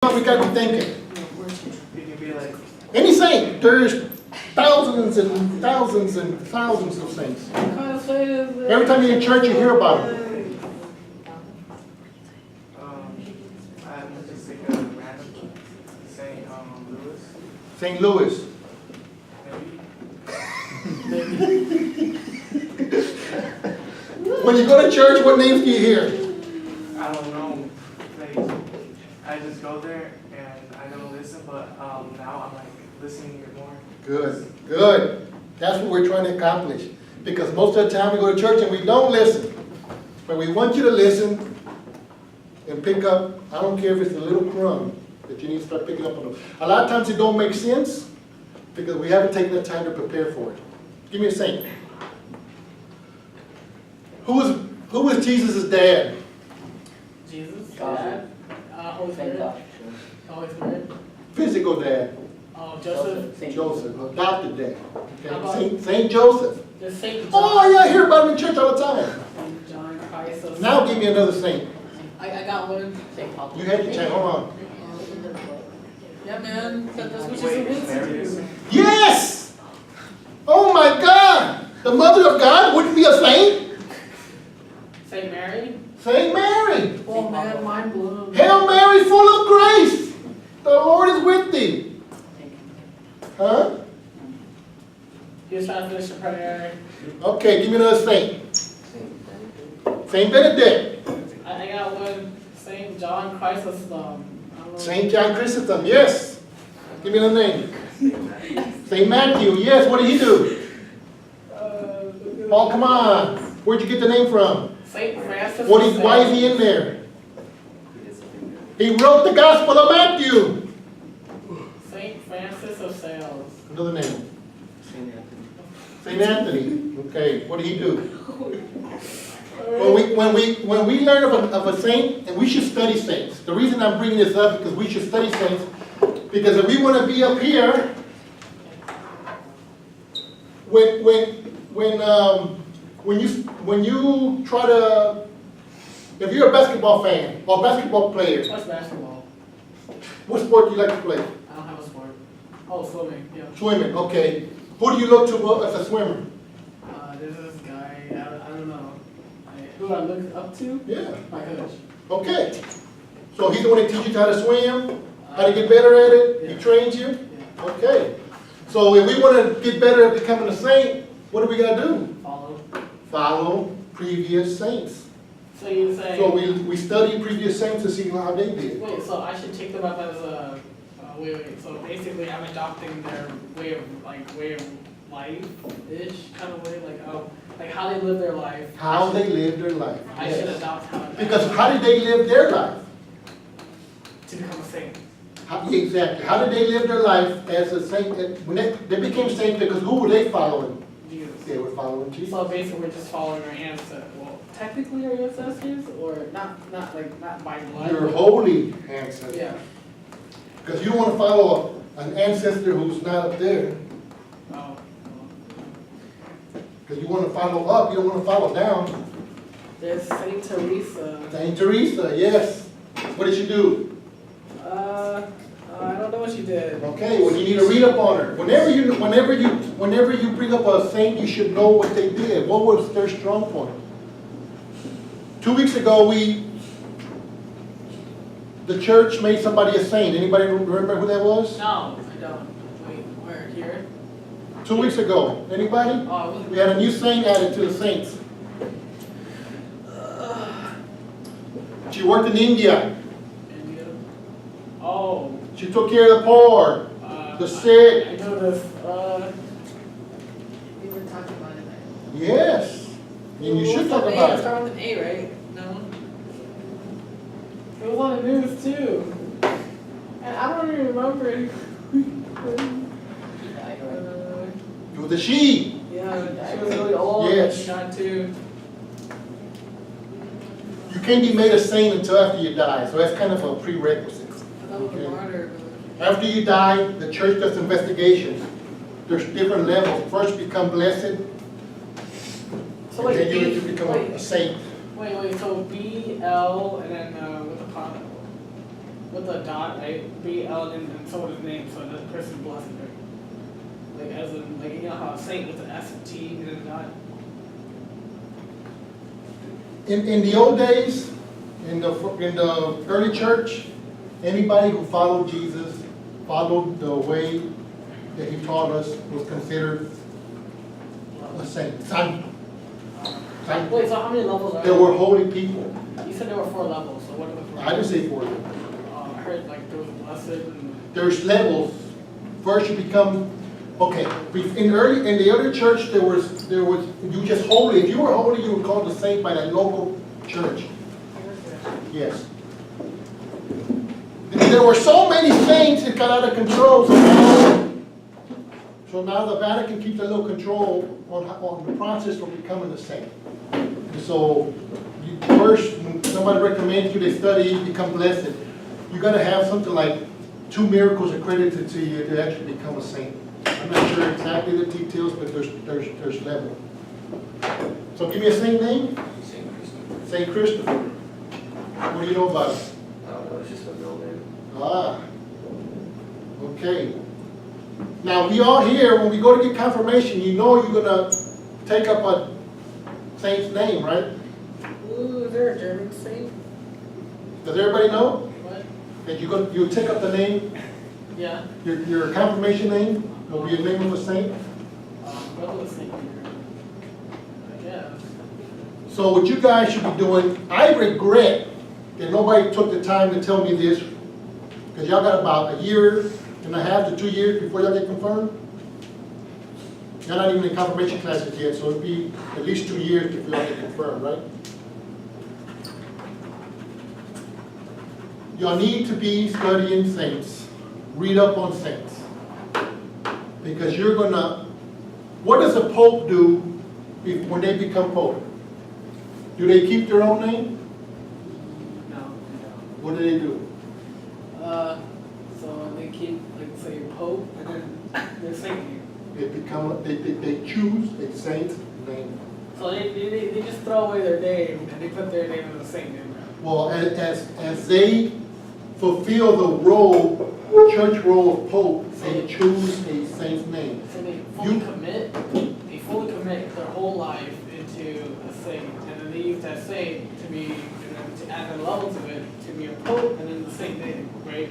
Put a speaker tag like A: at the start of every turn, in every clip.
A: We got to be thinking.
B: You can be like,
A: Any saint, there's thousands and thousands and thousands of saints. Every time you're in church, you hear about them.
B: I'm just thinking of random St. Louis.
A: St. Louis.
B: Maybe.
A: When you go to church, what names do you hear?
B: I don't know. Like, I just go there and I don't listen, but now I'm like listening more.
A: Good, good. That's what we're trying to accomplish. Because most of the time we go to church and we don't listen. But we want you to listen and pick up, I don't care if it's a little crumb that you need to start picking up on. A lot of times it don't make sense because we haven't taken the time to prepare for it. Give me a saint. Who was Jesus' dad?
C: Jesus, Dad, Holy Spirit, Holy Spirit.
A: Physical dad.
C: Oh, Joseph.
A: Joseph, adopted dad.
C: How
A: Okay.
C: about-
A: Saint Joseph.
C: There's Saint John.
A: Oh yeah, I hear about him in church all the time.
C: Saint John Christ. of-
A: Now give me another saint.
C: I got one. Saint Paul.
A: You had your chance. Hold on.
C: Yeah, man. That's what
B: Wait,
C: you're
B: is Mary a
C: supposed to do.
B: saint?
A: Yes! Oh my God! The mother of God wouldn't be a saint?
C: Saint Mary.
A: Saint Mary.
C: Oh man, mind blown.
A: Hail Mary, full of grace. The Lord is with thee. Huh?
C: He was trying to finish the prayer.
A: Okay, give me another saint. Saint Benedict.
C: I got one. Saint John Christ of I don't know.
A: Saint John Chrysostom, yes. Give me another name. Saint Matthew, yes. What did he do? Oh, come on. Where'd you get the name from?
C: Saint Francis.
A: Why is he in there? He wrote the Gospel of Matthew.
C: Saint Francis of Sales.
A: Another name. Saint Anthony. Okay, what did he do? When we learn of a saint, and we should study saints. The reason I'm bringing this up is because we should study saints. Because if we want to be up here, when you try to, if you're a basketball fan or basketball player,
C: What's basketball?
A: what sport do you like to play?
C: I don't have a sport. Oh, swimming. Yeah.
A: Swimming. Okay. Who do you look to as a swimmer?
C: There's this guy, I don't know, who I look up to?
A: Yeah.
C: My coach.
A: Okay. So he's the one that teaches you how to swim, how to get better at it.
C: Yeah.
A: He trains you.
C: Yeah.
A: Okay. So if we want to get better at becoming a saint, what do we got to do?
C: Follow.
A: Follow previous saints.
C: So you're saying,
A: So we study previous saints to see how they did.
C: wait, so I should take them up as a, wait, so basically I'm adopting their way of life-ish kind of way, like how they live their life.
A: How they live their life.
C: I should adopt how
A: Because how did they live their life?
C: to become a saint.
A: Exactly. How did they live their life as a saint? When they became saints, because who were they following?
C: Jesus.
A: They were following Jesus.
C: So basically we're just following our ancestors. Well, technically our ancestors, or not by blood.
A: Your holy ancestors.
C: Yeah.
A: Because you don't want to follow an ancestor who's not up there.
C: Oh.
A: Because you want to follow up, you don't want to follow down.
C: There's Saint Teresa.
A: Saint Teresa, yes. What did she do?
C: I don't know what she did.
A: Okay, well you need to read up on her. Whenever you bring up a saint, you should know what they did. What was their strong point? 2 weeks ago, the church made somebody a saint. Anybody remember who that was?
C: No, I don't. Wait, where? Here?
A: 2 weeks ago. Anybody?
C: Oh, I wasn't.
A: We had a new saint added to the saints. She worked in India.
C: India. Oh.
A: She took care of the poor, the sick.
C: I know this. We were talking about it.
A: Yes. And you should talk about it.
C: Start with an A, right? No. It was on the news too. And I don't even remember it.
A: It was a she.
C: Yeah, she was really old.
A: Yes.
C: She died too.
A: You can't be made a saint until after you die. So that's kind of a prerequisite.
C: That was a martyr.
A: After you die, the church does investigation. There's different levels. First, you become blessed.
C: So
A: And
C: wait,
A: then you become a saint.
C: wait, so BL and then with the with a dot, right? BL and someone's name, so the person's blessed, right? Like as in, like you know how saint with an S and T and a dot.
A: In the old days, in the early church, anybody who followed Jesus, followed the way that he taught us, was considered a saint. Saint.
C: Wait, so how many levels are
A: There were holy people.
C: You said there were 4 levels, so what are the 4?
A: I didn't say 4.
C: I heard like there was blessed and.
A: There's levels. First you become, okay, in the early church there was, you just holy. If you were holy, you were called a saint by that local church. Yes. There were so many saints it got out of control. So now the Vatican keeps a little control on the process for becoming a saint. And so first, when somebody recommends you, they study, you become blessed. You got to have something like 2 miracles accredited to you to actually become a saint. I'm not sure exactly the details, but there's level. So give me a saint name.
D: Saint Christopher.
A: Saint Christopher. What do you know about it?
D: I don't know, it's just a middle name.
A: Ah. Okay. Now we all here, when we go to get confirmation, you know you're gonna take up a saint's name, right?
C: Ooh, is there a German saint?
A: Does everybody know?
C: What?
A: That you take up the name,
C: Yeah.
A: your confirmation name will be a name of a saint.
C: Brother was saint here. I guess.
A: So what you guys should be doing, I regret that nobody took the time to tell me this, because y'all got about 1.5 to 2 years before y'all get confirmed. Y'all not even in confirmation classes yet, so it'll be at least 2 years before y'all get confirmed, right? Y'all need to be studying saints. Read up on saints. Because you're gonna, what does a pope do when they become pope? Do they keep their own name?
C: No, no.
A: What do they do?
C: So they keep, like, say, Pope, and then they're saint.
A: They choose a saint's name.
C: So they just throw away their name and they put their name as a saint name.
A: Well, as they fulfill the role, church role of pope, they choose a saint's name.
C: So they fully commit their whole life into a saint, and then they use that saint to be, to add a level to it, to be a pope, and then the saint name, right?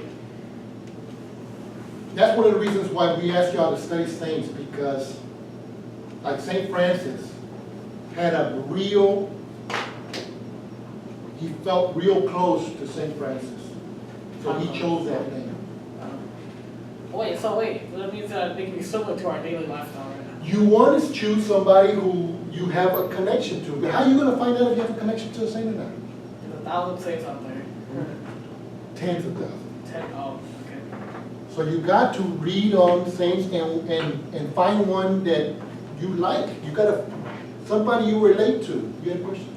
A: That's one of the reasons why we ask y'all to study saints, because like St. Francis had he felt real close to St. Francis. So he chose that name.
C: Wait, that means that they can be similar to our daily lifestyle right now.
A: You want to choose somebody who you have a connection to. But how are you going to find out if you have a connection to a saint or not?
C: There's 1,000 saints out there.
A: Tens of thousands.
C: 10, oh, okay.
A: So you got to read on saints and find one that you like. You got to, somebody you relate to. You had a question?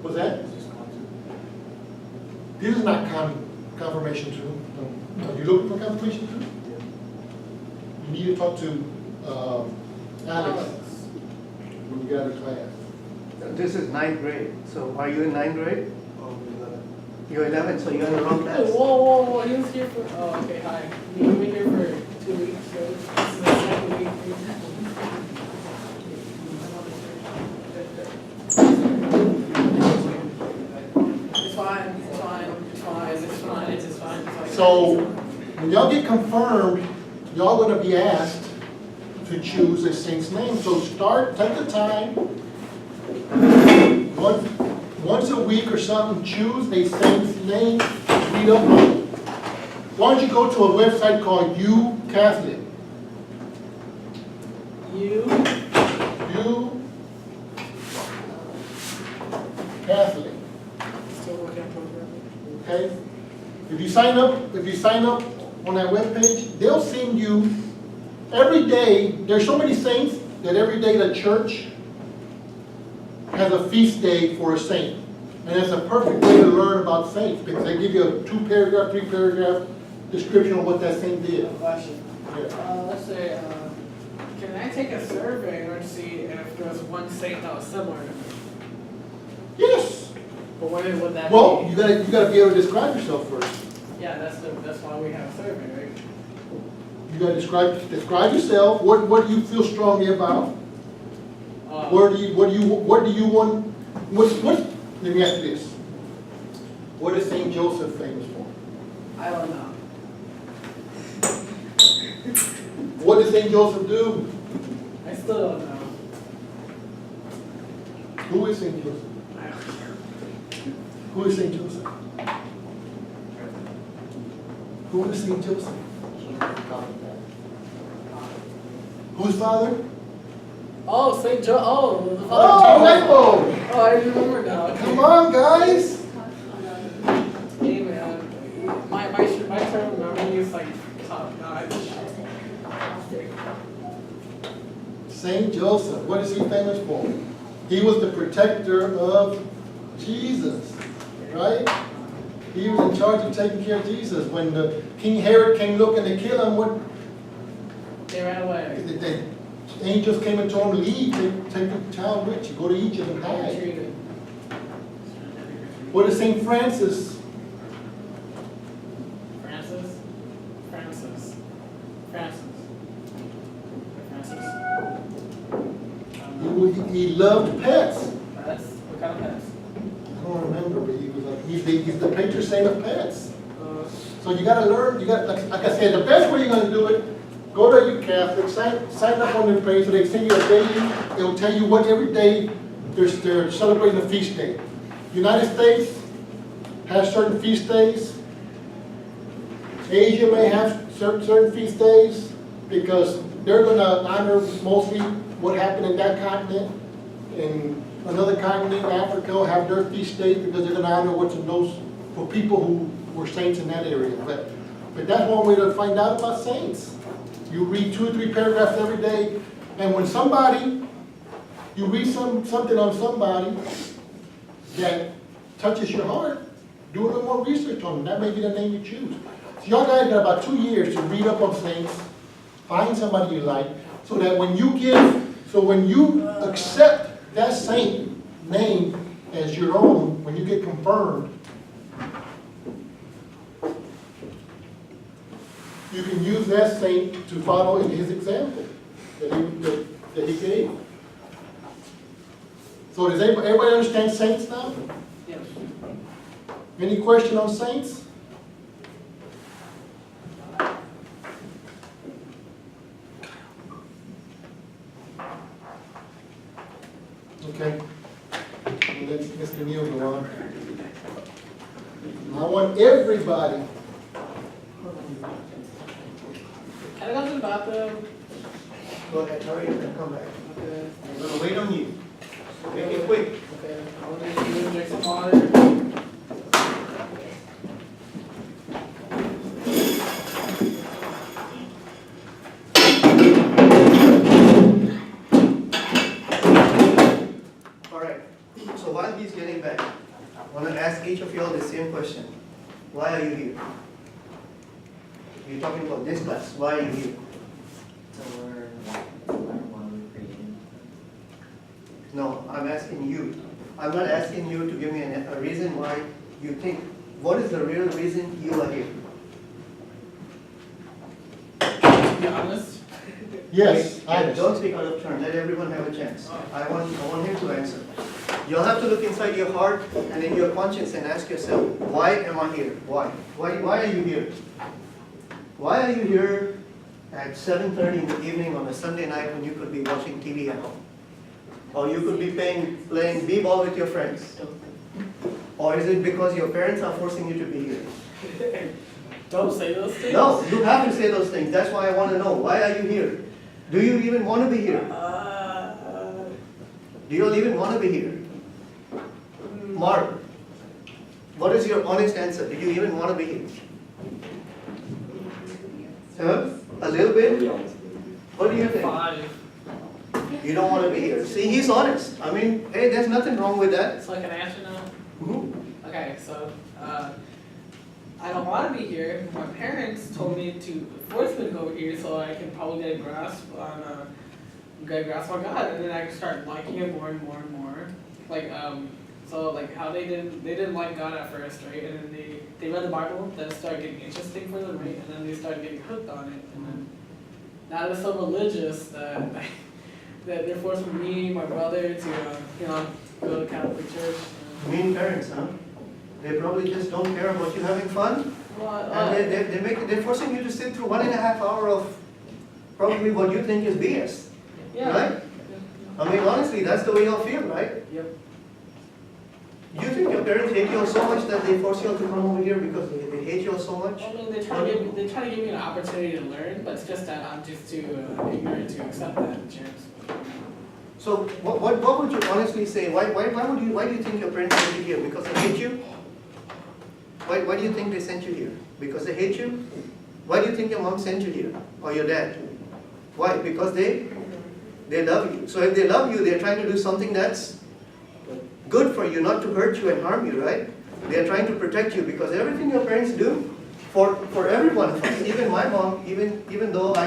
A: What's that? This is not confirmation too. No. Are you looking for confirmation too? You need to talk to Alex when you get out of class.
E: This is 9th grade. So are you in 9th grade?
D: Oh,
E: You're 11, so you're in the wrong
C: Wait,
E: class.
C: whoa, he was here for, oh, okay, hi. You've been here for 2 weeks, so this is the second week. It's fine.
A: So when y'all get confirmed, y'all gonna be asked to choose a saint's name. So take the time, once a week or something, choose a saint's name, read up on it. Why don't you go to a website called You Catholic? You Catholic. Okay? If you sign up on that webpage, they'll send you every day. There's so many saints that every day the church has a feast day for a saint. And it's a perfect way to learn about saints because they give you a 2-paragraph, 3-paragraph description of what that saint did.
C: Question.
A: Yeah.
C: Let's say, can I take a survey or see if there was one saint that was similar to me?
A: Yes.
C: But what would that
A: Well,
C: be?
A: you gotta be able to describe yourself first.
C: Yeah, that's why we have a survey, right?
A: You gotta describe yourself, what do you feel strongly about? What do you want, let me ask you this. What is St. Joseph famous for?
C: I don't know.
A: What does St. Joseph do?
C: I still don't know.
A: Who is St. Joseph? Who is St. Joseph? Who is St. Joseph? Whose father?
C: Oh, St. Joe. Oh, the
A: Oh,
C: father.
A: light bulb!
C: Oh, I remember now. Okay.
A: Come on, guys!
C: Hey, man. My term memory is like top notch.
A: Saint Joseph, what is he famous for? He was the protector of Jesus, right? He was in charge of taking care of Jesus. When the King Herod came looking to kill him, what?
C: They ran away.
A: The angels came and told him, leave, take the child with you, go to Egypt and hide.
C: Retreated.
A: What is Saint Francis?
C: Francis. Francis.
A: He loved pets.
C: Pets? What kind of pets?
A: I don't remember, but he was like, he's the patron saint of pets. So you gotta learn, like I said, the best way you're gonna do it, go to your Catholic, sign up on their page, so they send you a daily, it'll tell you what every day they're celebrating a feast day. United States has certain feast days. Asia may have certain feast days, because they're gonna honor mostly what happened in that continent. In another continent, Africa, will have their feast days, because they're gonna honor what's in those, for people who were saints in that area. But that's one way to find out about saints. You read 2 or 3 paragraphs every day, and when you read something on somebody that touches your heart, do a little more research on them. That may be the name you choose. So y'all guys got about 2 years to read up on saints, find somebody you like, so that when you accept that saint name as your own, when you get confirmed, you can use that saint to follow in his example that he gave. So does everybody understand saints now?
C: Yes.
A: Any question on saints? Okay. Well, let Mr. Neal go on. I want everybody.
C: Can I go to the bathroom?
E: Go ahead, hurry up and come back.
C: Okay.
E: We're gonna wait on you. Make it quick.
C: Okay. I want to drink some water.
E: All right, so while he's getting back, I want to ask each of you all the same question. Why are you here? You're talking about this class. Why are you here?
F: To learn what we created.
E: No, I'm asking you. I'm not asking you to give me a reason why you think. What is the real reason you are here?
C: To be honest.
A: Yes,
E: Wait, don't speak out of turn. Let everyone have a chance. I want him to answer. You'll have to look inside your heart and in your conscience and ask yourself, why am I here? Why? Why are you here? Why are you here at 7:30 in the evening on a Sunday night when you could be watching TV at home? Or you could be playing b-ball with your friends? Or is it because your parents are forcing you to be here?
C: Don't say those things.
E: No, you have to say those things. That's why I want to know. Why are you here? Do you even want to be here? Do you all even want to be here? Mark, what is your honest answer? Do you even want to be here? Huh? A little bit? What do you think?
C: 5.
E: You don't want to be here. See, he's honest. I mean, hey, there's nothing wrong with that.
C: So I can answer now?
E: Mhm.
C: Okay, so, I don't want to be here. My parents told me to force me to go here so I can probably get a grasp on God, and then I can start liking it more and more and more. Like, So like how they didn't like God at first, right? And then they read the Bible, then it started getting interesting for them, right? And then they started getting hooked on it, and then now they're so religious that that they're forcing me, my brother, to go to Catholic church.
E: Mean parents, huh? They probably just don't care about you having fun,
C: Well,
E: and they're forcing you to sit through 1.5 hours of probably what you think is BS,
C: yeah.
E: right? I mean, honestly, that's the way you all feel, right?
C: Yep.
E: Do you think your parents hate you all so much that they force you all to come over here because they hate you all so much?
C: I mean, they try to give me an opportunity to learn, but it's just that I'm just too ignorant to accept that chance.
E: So what would you honestly say? Why do you think your parents sent you here? Because they hate you? Why do you think they sent you here? Because they hate you? Why do you think your mom sent you here? Or your dad? Why? Because they love you. So if they love you, they're trying to do something that's good for you, not to hurt you and harm you, right? They're trying to protect you because everything your parents do for every one of us, even my mom, even though I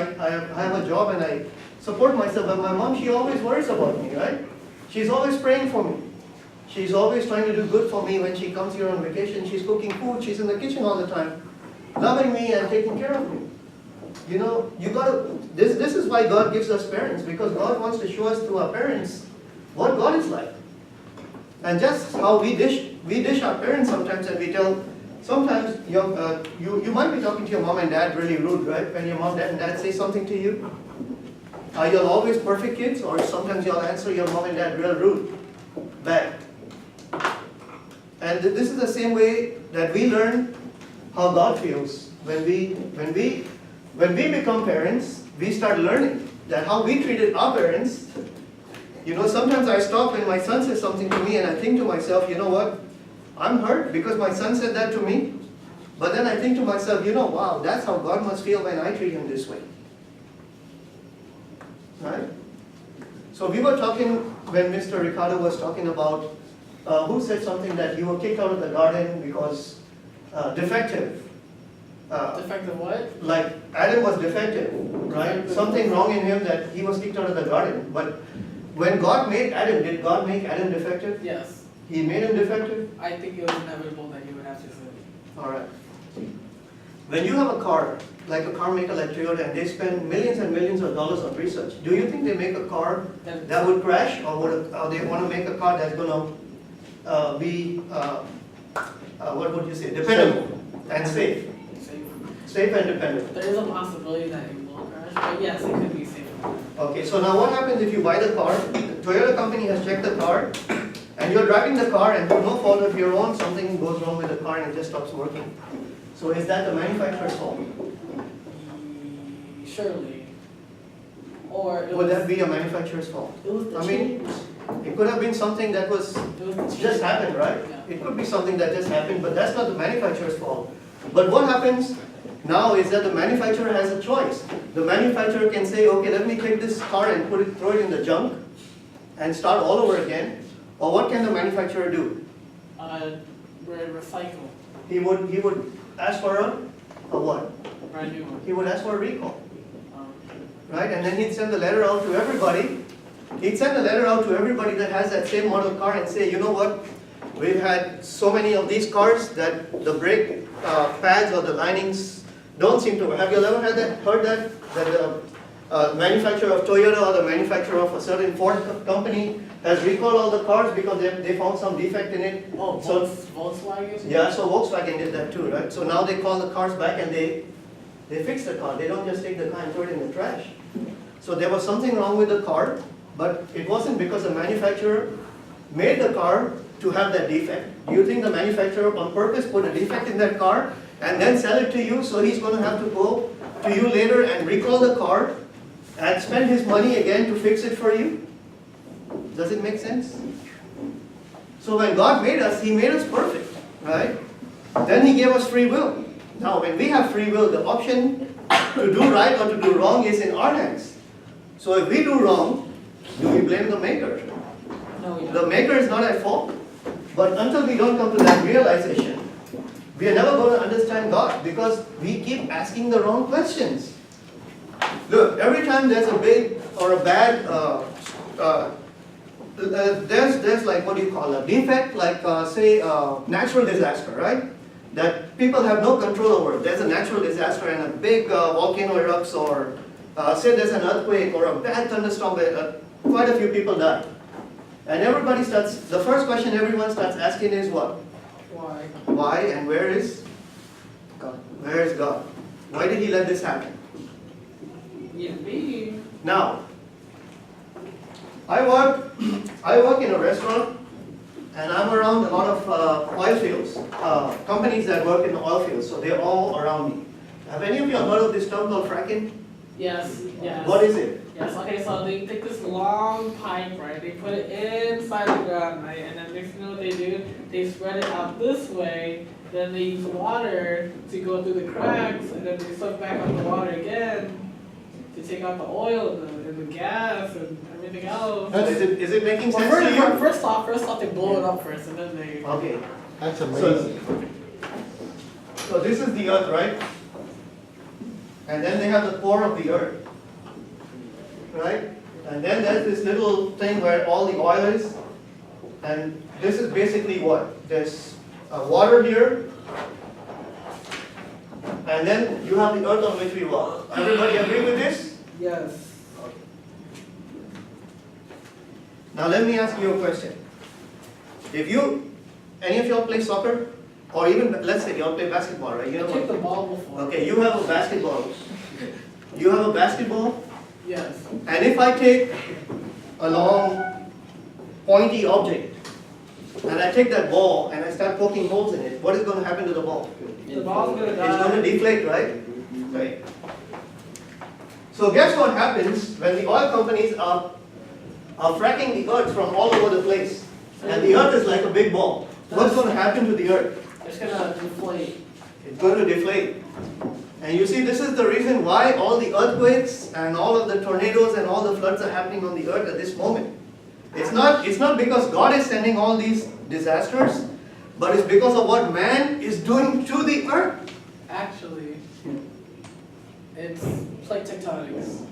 E: have a job and I support myself, but my mom, she always worries about me, right? She's always praying for me. She's always trying to do good for me when she comes here on vacation. She's cooking food, she's in the kitchen all the time, loving me and taking care of me. You know, this is why God gives us parents, because God wants to show us through our parents what God is like. And just how we dish our parents sometimes, and we tell, sometimes you might be talking to your mom and dad really rude, right? When your mom and dad say something to you. Are you always perfect kids, or sometimes you'll answer your mom and dad real rude, bad? And this is the same way that we learn how God feels. When we become parents, we start learning that how we treated our parents. You know, sometimes I stop when my son says something to me and I think to myself, you know what? I'm hurt because my son said that to me. But then I think to myself, you know, wow, that's how God must feel when I treat him this way. Right? So we were talking, when Mr. Ricardo was talking about, who said something that you were kicked out of the garden because defective.
C: Defective what?
E: Like Adam was defective, right? Something wrong in him that he was kicked out of the garden. But when God made Adam, did God make Adam defective?
C: Yes.
E: He made him defective?
C: I think it was inevitable that you would have to say.
E: Alright. When you have a car, like a car maker like Toyota, and they spend millions and millions of dollars on research, do you think they make a car that would crash, or they want to make a car that's going to be, what would you say, dependable and safe? Safe and dependable.
C: There is a possibility that it will crash, but yes, it could be safe.
E: Okay, so now what happens if you buy the car, the Toyota company has checked the car, and you're driving the car and through no fault of your own, something goes wrong with the car and it just stops working. So is that the manufacturer's fault?
C: Surely. Or it
E: Would
C: was,
E: that be a manufacturer's fault?
C: it was the
E: I mean,
C: change.
E: it could have been something that was
C: It was the
E: just
C: change.
E: happened, right?
C: Yeah.
E: It could be something that just happened, but that's not the manufacturer's fault. But what happens now is that the manufacturer has a choice. The manufacturer can say, okay, let me take this car and throw it in the junk and start all over again. Or what can the manufacturer do?
C: Recycle.
E: He would ask for a what?
C: Brand new one.
E: He would ask for a recall,
C: Um,
E: right? And then he'd send a letter out to everybody. He'd send a letter out to everybody that has that same model car and say, you know what? We've had so many of these cars that the brake pads or the linings don't seem to. Have you ever heard that the manufacturer of Toyota or the manufacturer of a certain Ford company has recalled all the cars because they found some defect in it?
C: Oh,
E: So
C: Volkswagen?
E: yeah, so Volkswagen did that too, right? So now they call the cars back and they fix the car. They don't just take the car and throw it in the trash. So there was something wrong with the car, but it wasn't because the manufacturer made the car to have that defect. Do you think the manufacturer on purpose put a defect in that car and then sell it to you, so he's going to have to go to you later and recall the car and spend his money again to fix it for you? Does it make sense? So when God made us, He made us perfect, right? Then He gave us free will. Now when we have free will, the option to do right or to do wrong is in our hands. So if we do wrong, do we blame the Maker?
C: No, we
E: The
C: don't.
E: Maker is not at fault. But until we don't come to that realization, we are never going to understand God, because we keep asking the wrong questions. Look, every time there's a big or a bad there's like, what do you call a defect, like say natural disaster, right? That people have no control over. There's a natural disaster and a big volcano erupts, or say there's an earthquake or a bad thunderstorm where quite a few people die. And everybody starts, the first question everyone starts asking is what?
C: Why?
E: Why and where is
C: God.
E: Where is God? Why did he let this happen?
C: Yeah, me.
E: Now, I work in a restaurant, and I'm around a lot of oil fields, companies that work in the oil fields, so they're all around me. Have any of you heard of this term called fracking?
C: Yes, yes.
E: What is it?
C: Yes, okay, so they take this long pipe, right? They put it inside the ground, right? And then next thing you know what they do, they spread it out this way, then they use water to go through the cracks, and then they suck back up the water again to take out the oil and the gas and everything else.
E: Is it making
C: Well,
E: sense to you?
C: first off, they blow it up first, and then they.
E: Okay,
A: That's amazing.
E: so this is the earth, right? And then they have the core of the earth, right? And then there's this little thing where all the oil is, and this is basically what? There's water here, and then you have the earth on which we walk. Everybody agree with this?
C: Yes.
E: Now let me ask you a question. If you, any of y'all play soccer? Or even, let's say y'all play basketball, right? You know
C: I kicked
E: what?
C: the ball before.
E: Okay, you have a basketball. You have a basketball,
C: Yes.
E: and if I take a long, pointy object, and I take that ball and I start poking holes in it, what is going to happen to the ball?
C: The ball's gonna
E: It's
C: die.
E: going to deflate, right? Right. So guess what happens when the oil companies are fracking the earth from all over the place, and the earth is like a big ball. What's going to happen to the earth?
C: It's gonna deflate.
E: It's going to deflate. And you see, this is the reason why all the earthquakes and all of the tornadoes and all the floods are happening on the earth at this moment. It's not because God is sending all these disasters, but it's because of what man is doing to the earth.
C: Actually, it's plate tectonics.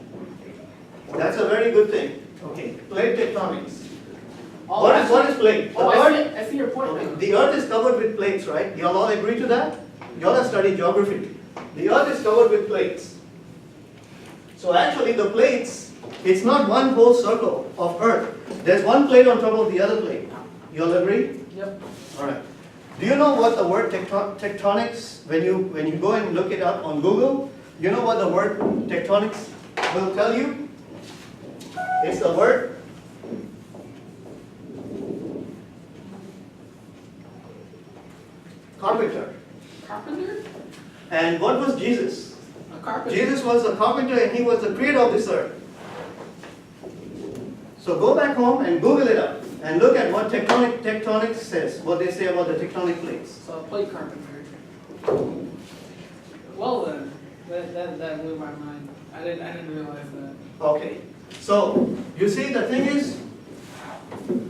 E: That's a very good thing. Okay, plate tectonics.
C: Oh,
E: What is plate? The
C: Oh,
E: earth,
C: I see your point
E: okay,
C: now.
E: the earth is covered with plates, right? Y'all all agree to that? Y'all have studied geography. The earth is covered with plates. So actually the plates, it's not one whole circle of earth. There's one plate on top of the other plate. You all agree?
C: Yep.
E: Alright. Do you know what the word tectonics, when you go and look it up on Google, you know what the word tectonics will tell you? It's the word carpenter.
C: Carpenter?
E: And what was Jesus?
C: A carpenter.
E: Jesus was a carpenter and he was the creator of this earth. So go back home and Google it up and look at what tectonics says, what they say about the tectonic plates.
C: So a plate carpenter. Well then, that blew my mind. I didn't realize that.
E: Okay, so you see the thing is,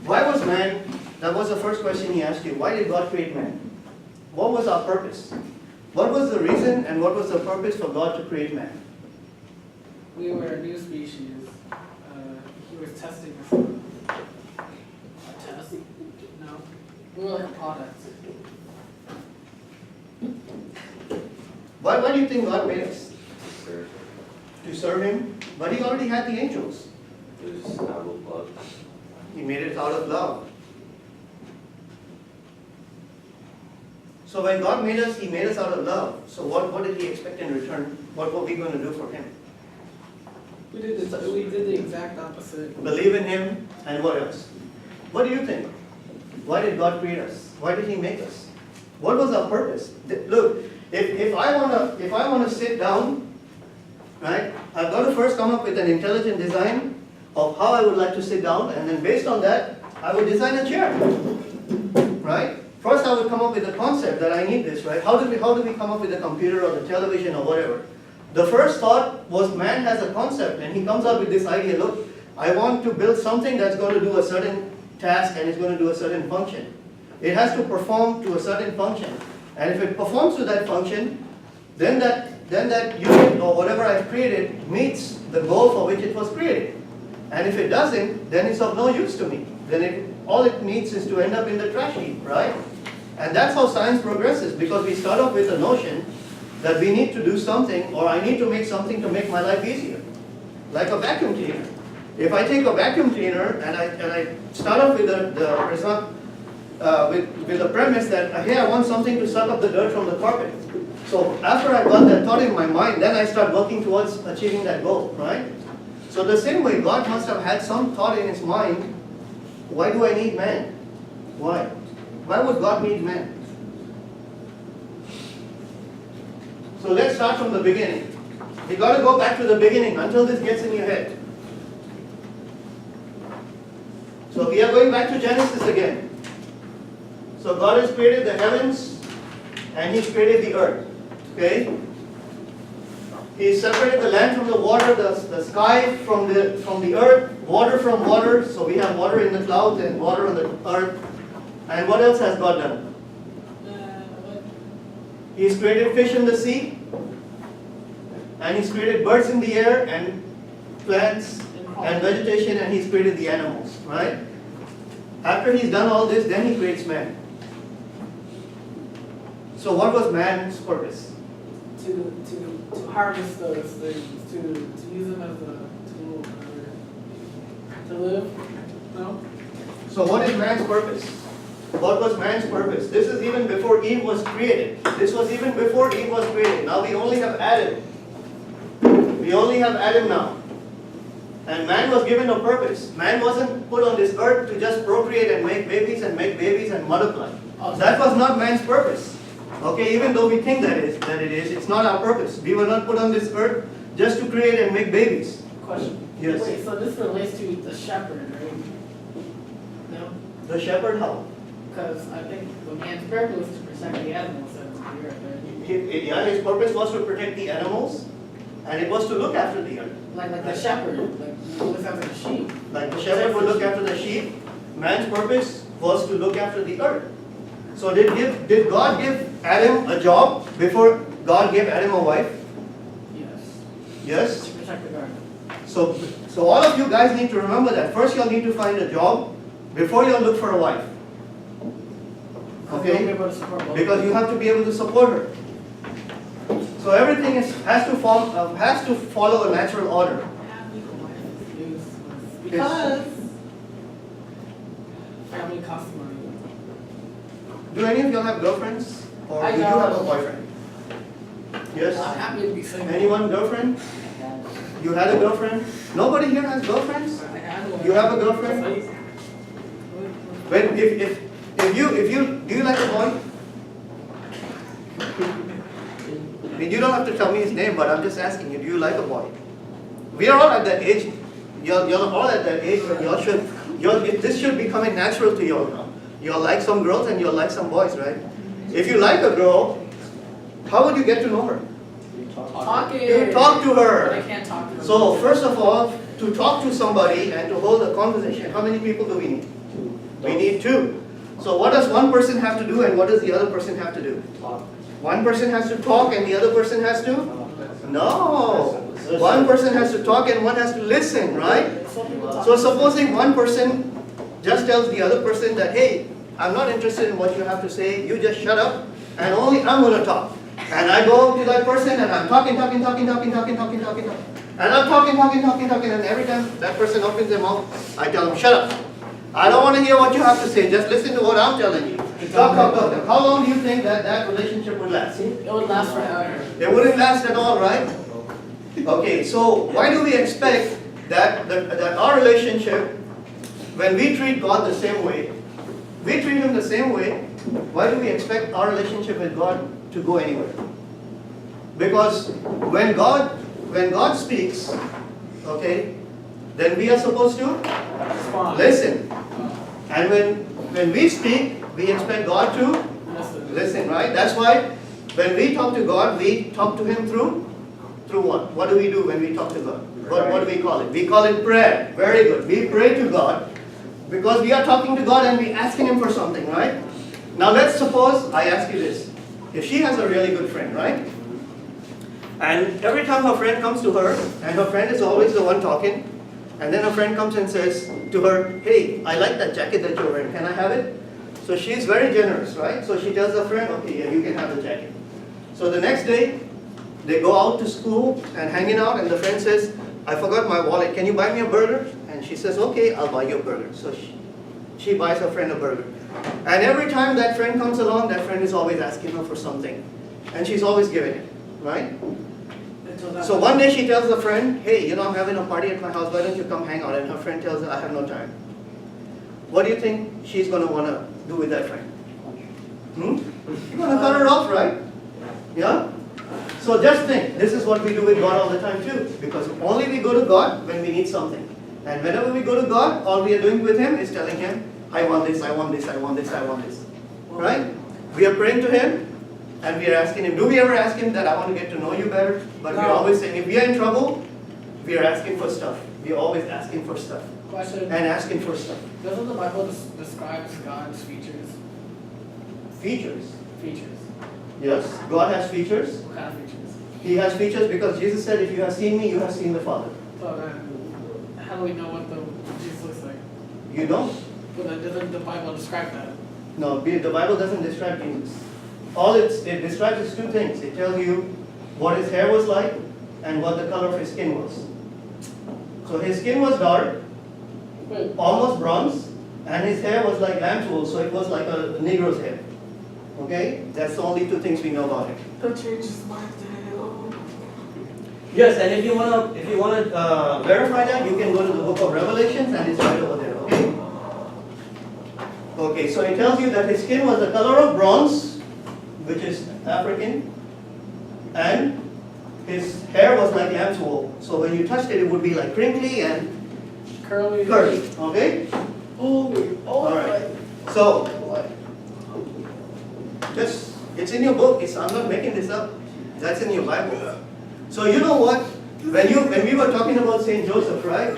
E: why was man, that was the first question he asked you, why did God create man? What was our purpose? What was the reason and what was the purpose for God to create man?
C: We were a new species. He was testing us. A test? No. We were like a product.
E: Why do you think God made us?
D: Serve.
E: To serve him? But he already had the angels.
D: It was out of love.
E: He made it out of love. So when God made us, he made us out of love. So what did he expect in return? What were we going to do for him?
C: We did the exact opposite.
E: Believe in him, and what else? What do you think? Why did God create us? Why did he make us? What was our purpose? Look, if I wanna sit down, right, I've got to first come up with an intelligent design of how I would like to sit down, and then based on that, I would design a chair. Right? First I would come up with a concept that I need this, right? How do we come up with the computer or the television or whatever? The first thought was man has a concept and he comes up with this idea, look, I want to build something that's going to do a certain task and it's going to do a certain function. It has to perform to a certain function. And if it performs to that function, then that unit or whatever I've created meets the goal for which it was created. And if it doesn't, then it's of no use to me. then all it needs is to end up in the trash heap, right? And that's how science progresses, because we start off with the notion that we need to do something, or I need to make something to make my life easier. Like a vacuum cleaner. If I take a vacuum cleaner and I start off with the premise that, hey, I want something to suck up the dirt from the carpet. So after I got that thought in my mind, then I start working towards achieving that goal, right? So the same way, God must have had some thought in his mind, why do I need man? Why? Why would God need man? So let's start from the beginning. You got to go back to the beginning until this gets in your head. So we are going back to Genesis again. So God has created the heavens and He's created the earth. Okay? He separated the land from the water, the sky from the earth, water from water. So we have water in the clouds and water on the earth. And what else has God done? He's created fish in the sea. And He's created birds in the air and plants and vegetation, and He's created the animals, right? After He's done all this, then He creates man. So what was man's purpose?
C: To harvest those things, to use them as a tool, to live, no?
E: So what is man's purpose? What was man's purpose? This is even before Eve was created. This was even before Eve was created. Now we only have Adam. We only have Adam now. And man was given a purpose. Man wasn't put on this earth to just procreate and make babies and multiply. That was not man's purpose. Okay, even though we think that it is, it's not our purpose. We were not put on this earth just to create and make babies.
C: Question.
E: Yes.
C: Wait, so this relates to the shepherd, right? No?
E: The shepherd how?
C: Because I think the man's purpose was to protect the animals and the earth, right?
E: Yeah, his purpose was to protect the animals, and it was to look after the earth.
C: Like the shepherd, like he looks after the sheep.
E: Like the shepherd would look after the sheep, man's purpose was to look after the earth. So did God give Adam a job before God gave Adam a wife?
C: Yes.
E: Yes?
C: To protect the garden.
E: So all of you guys need to remember that. First you'll need to find a job before you'll look for a wife. Okay? Because you have to be able to support her. So everything has to follow a natural order.
C: Because family costs money.
E: Do any of y'all have girlfriends? Or
C: I
E: do you
C: don't.
E: have a boyfriend? Yes?
C: I'm happy to be single.
E: Anyone girlfriend? You had a girlfriend? Nobody here has girlfriends?
C: I had one.
E: You have a girlfriend? When if you do you like a boy? I mean, you don't have to tell me his name, but I'm just asking you, do you like a boy? We are all at that age. You're all at that age where this should be coming natural to you all now. You'll like some girls and you'll like some boys, right? If you like a girl, how would you get to know her?
C: Talking.
E: You talk to her.
C: But I can't talk to her.
E: So first of all, to talk to somebody and to hold a conversation, how many people do we need? We need two. So what does one person have to do and what does the other person have to do? One person has to talk and the other person has to? No. One person has to talk and one has to listen, right? So supposing one person just tells the other person that, hey, I'm not interested in what you have to say, you just shut up and only I'm going to talk. And I go to that person and I'm talking. And I'm talking, and every time that person opens their mouth, I tell them, shut up. I don't want to hear what you have to say, just listen to what I'm telling you. Talk. How long do you think that relationship would last?
C: It would last forever.
E: It wouldn't last at all, right? Okay, so why do we expect that our relationship, when we treat God the same way, we treat Him the same way, why do we expect our relationship with God to go anywhere? Because when God speaks, okay, then we are supposed to
C: Respond.
E: listen. And when we speak, we expect God to
C: Listen.
E: right? That's why when we talk to God, we talk to Him through what? What do we do when we talk to God? What do we call it? We call it prayer. Very good. We pray to God because we are talking to God and we asking Him for something, right? Now let's suppose I ask you this. If she has a really good friend, right? And every time her friend comes to her, and her friend is always the one talking, And then a friend comes and says to her, hey, I like that jacket that you're wearing, can I have it? So she's very generous, right? So she tells her friend, okay, yeah, you can have the jacket. So the next day, they go out to school and hanging out, and the friend says, I forgot my wallet, can you buy me a burger? And she says, okay, I'll buy you a burger. So she buys her friend a burger. And every time that friend comes along, that friend is always asking her for something. And she's always giving it, right? So one day she tells the friend, hey, you know, I'm having a party at my house, why don't you come hang out? And her friend tells her, I have no time. What do you think she's going to want to do with that friend? You're going to cut her off, right? Yeah? So just think, this is what we do with God all the time too. Because only we go to God when we need something. And whenever we go to God, all we are doing with Him is telling Him, I want this, I want this, I want this, I want this. Right? We are praying to Him and we are asking Him. Do we ever ask Him that I want to get to know you better? But we're always saying, if we are in trouble, we are asking for stuff. We are always asking for stuff.
C: Question.
E: And asking for stuff.
C: Doesn't the Bible describes God's features?
E: Features.
C: Features.
E: Yes, God has features.
C: What kind of features?
E: He has features because Jesus said, if you have seen me, you have seen the Father.
C: So then, how do we know what the Jesus looks like?
E: You don't?
C: But then doesn't the Bible describe that?
E: No, the Bible doesn't describe Jesus. All it describes is two things. It tells you what his hair was like and what the color of his skin was. So his skin was dark,
C: Wait,
E: almost bronze, and his hair was like lamb's wool, so it was like a Negro's hair. Okay? That's the only two things we know about him.
C: that changes my day.
E: Yes, and if you wanna verify that, you can go to the book of Revelations and it's right over there. Okay? Okay, so it tells you that his skin was the color of bronze, which is African, and his hair was like lamb's wool. So when you touched it, it would be like crinkly and
C: Curly.
E: curly. Okay?
C: Holy.
E: All right. So just it's in your book. I'm not making this up. That's in your Bible. So you know what? When we were talking about Saint Joseph, right?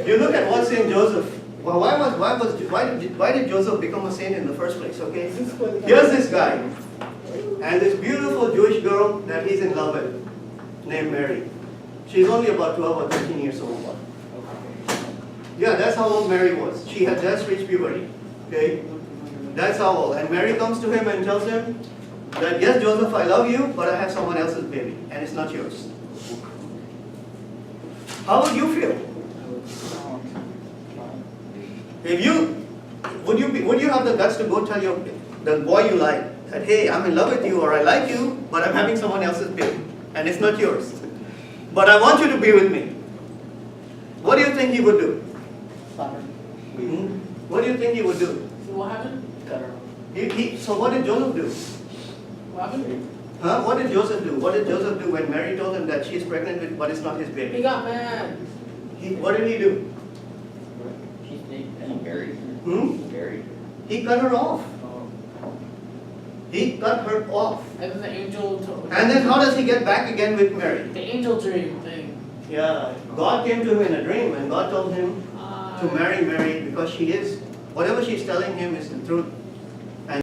E: You look at what Saint Joseph. Well, why did Joseph become a saint in the first place? Okay. Here's this guy, and this beautiful Jewish girl that he's in love with, named Mary. She's only about 12 or 13 years old. Yeah, that's how old Mary was. She had just reached puberty. Okay? That's how old. And Mary comes to him and tells him that, yes, Joseph, I love you, but I have someone else's baby, and it's not yours. How would you feel? If you, would you have the guts to go tell the boy you like that, hey, I'm in love with you, or I like you, but I'm having someone else's baby, and it's not yours. But I want you to be with me. What do you think he would do? What do you think he would do?
C: So what happened?
E: So what did Joseph do?
C: What happened?
E: Huh? What did Joseph do? What did Joseph do when Mary told him that she's pregnant with, but it's not his
C: He
E: baby?
C: got mad.
E: What did he do?
F: She's buried. Buried.
E: He cut her off. He cut her off.
C: And then the angel told
E: And then how does he get back again with Mary?
C: the angel dream thing.
E: Yeah, God came to him in a dream and God told him to marry Mary because she is, whatever she's telling him is the truth.